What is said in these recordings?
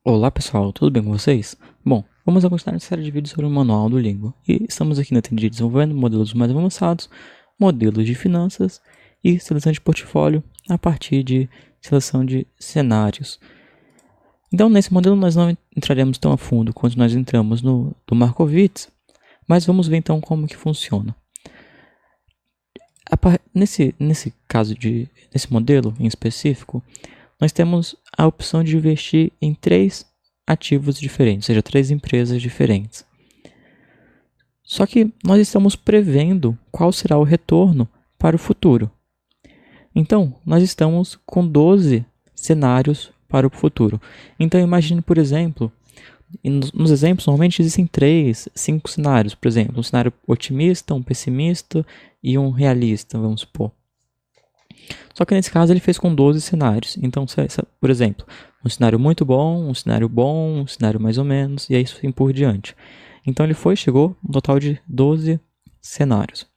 Olá pessoal, tudo bem com vocês? Bom, vamos continuar a série de vídeos sobre o manual do Língua e estamos aqui na TND desenvolvendo modelos mais avançados, modelos de finanças e seleção de portfólio a partir de seleção de cenários. Então, nesse modelo nós não entraremos tão a fundo quanto nós entramos no do Markowitz, mas vamos ver então como que funciona. Nesse modelo em específico, nós temos a opção de investir em 3 ativos diferentes, ou seja, 3 empresas diferentes. Só que nós estamos prevendo qual será o retorno para o futuro. Então, nós estamos com 12 cenários para o futuro. Então, imagine, por exemplo, nos exemplos, normalmente existem 3, 5 cenários. Por exemplo, um cenário otimista, um pessimista e um realista, vamos supor. Só que nesse caso ele fez com 12 cenários. Então, por exemplo, um cenário muito bom, um cenário mais ou menos, e aí assim por diante. Então ele chegou um total de 12 cenários.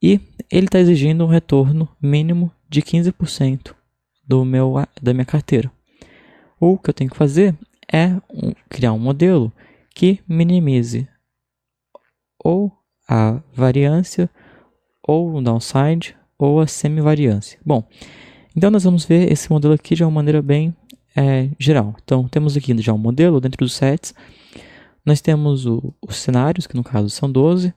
E ele está exigindo um retorno mínimo de 15% da minha carteira. O que eu tenho que fazer é criar um modelo que minimize ou a variância, ou o downside, ou a semivariância. Bom, então nós vamos ver esse modelo aqui de uma maneira bem geral. Então, temos aqui já um modelo dentro dos sets. Nós temos os cenários, que no caso são 12,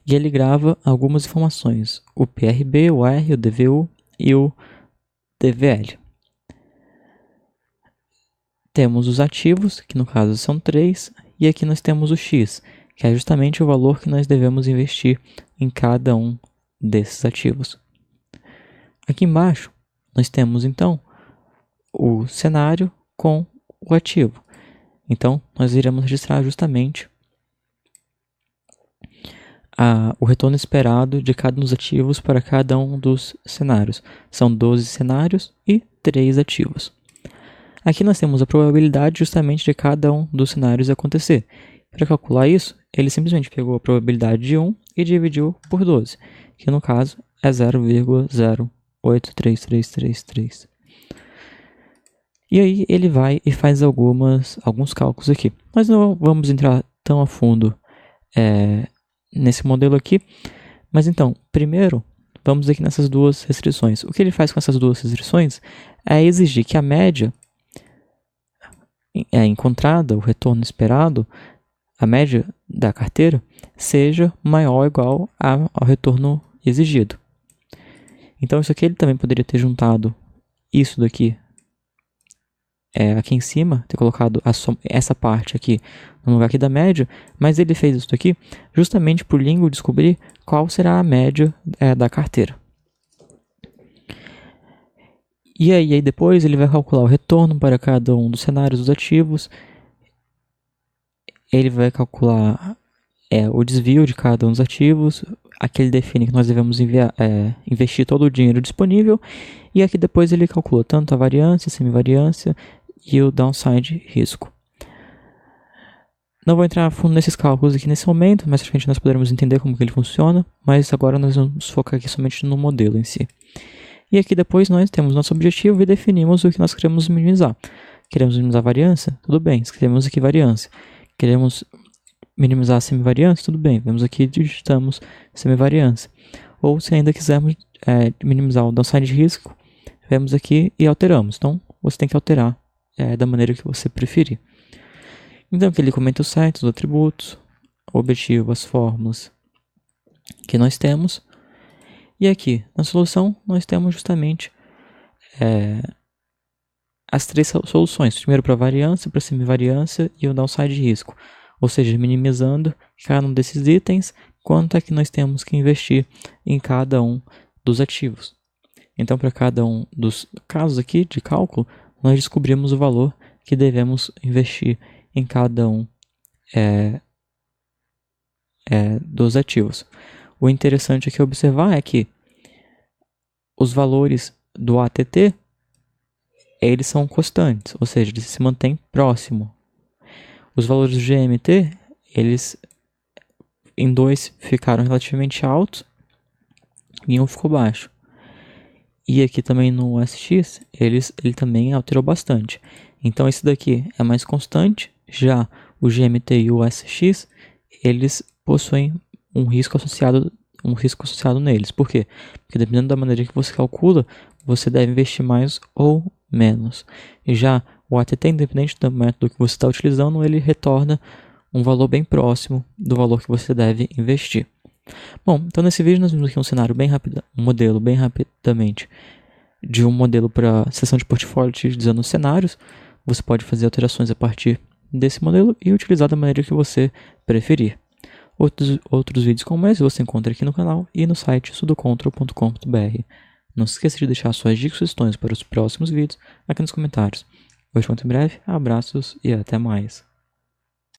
e ele grava algumas informações, o PRB, o R, o DVU e o DVL. Temos os ativos, que no caso são 3, e aqui nós temos o X, que é justamente o valor que nós devemos investir em cada um desses ativos. Aqui embaixo, nós temos então o cenário com o ativo. Então, nós iremos registrar justamente o retorno esperado de cada um dos ativos para cada um dos cenários. São 12 cenários e 3 ativos. Aqui nós temos a probabilidade justamente de cada um dos cenários acontecer. Para calcular isso, ele simplesmente pegou a probabilidade de 1 e dividiu por 12, que no caso é 0,083333. E aí ele vai e faz alguns cálculos aqui. Nós não vamos entrar tão a fundo nesse modelo aqui, mas então, primeiro, vamos aqui nessas duas restrições. O que ele faz com essas duas restrições é exigir que a média encontrada, o retorno esperado, a média da carteira, seja maior ou igual ao retorno exigido. Então, isso aqui ele também poderia ter juntado isso daqui aqui em cima, ter colocado essa parte aqui no lugar aqui da média, mas ele fez isso aqui justamente para o Lingo descobrir qual será a média da carteira. E aí depois ele vai calcular o retorno para cada um dos cenários dos ativos, ele vai calcular o desvio de cada um dos ativos, aqui ele define que nós devemos investir todo o dinheiro disponível, e aqui depois ele calcula tanto a variância, semivariância e o downside risco. Não vou entrar a fundo nesses cálculos aqui nesse momento, mas pra gente nós poderemos entender como que ele funciona, mas agora nós vamos focar aqui somente no modelo em si. E aqui depois nós temos nosso objetivo e definimos o que nós queremos minimizar. Queremos minimizar a variância? Tudo bem, escrevemos aqui variância. Queremos minimizar a semivariância? Tudo bem, vemos aqui e digitamos semivariância. Ou se ainda quisermos minimizar o downside risco, vemos aqui e alteramos. Então, você tem que alterar da maneira que você preferir. Então, aqui ele comenta os sites, os atributos, o objetivo, as fórmulas que nós temos. E aqui, na solução, nós temos justamente as 3 soluções. Primeiro para a variância, para a semivariância e o downside risco. Ou seja, minimizando cada um desses itens, quanto é que nós temos que investir em cada um dos ativos. Então, para cada um dos casos aqui de cálculo, nós descobrimos o valor que devemos investir em cada um dos ativos. O interessante aqui observar é que os valores do ATT, eles são constantes, ou seja, eles se mantêm próximo. Os valores do GMT, eles em 2 ficaram relativamente altos e em 1 ficou baixo. E aqui também no USX, ele também alterou bastante. Então esse daqui é mais constante, já o GMT e o USX, eles possuem um risco associado neles. Por quê? Porque dependendo da maneira que você calcula, você deve investir mais ou menos. E já o ATT, independente do método que você está utilizando, ele retorna um valor bem próximo do valor que você deve investir. Bom, então nesse vídeo nós vimos aqui um cenário bem rápido, um modelo bem rapidamente de um modelo para sessão de portfólio utilizando os cenários. Você pode fazer alterações a partir desse modelo e utilizar da maneira que você preferir. Outros vídeos como esse você encontra aqui no canal e no site sudocontrol.com.br. Não se esqueça de deixar suas dicas e sugestões para os próximos vídeos aqui nos comentários. Eu te conto em breve, abraços e até mais.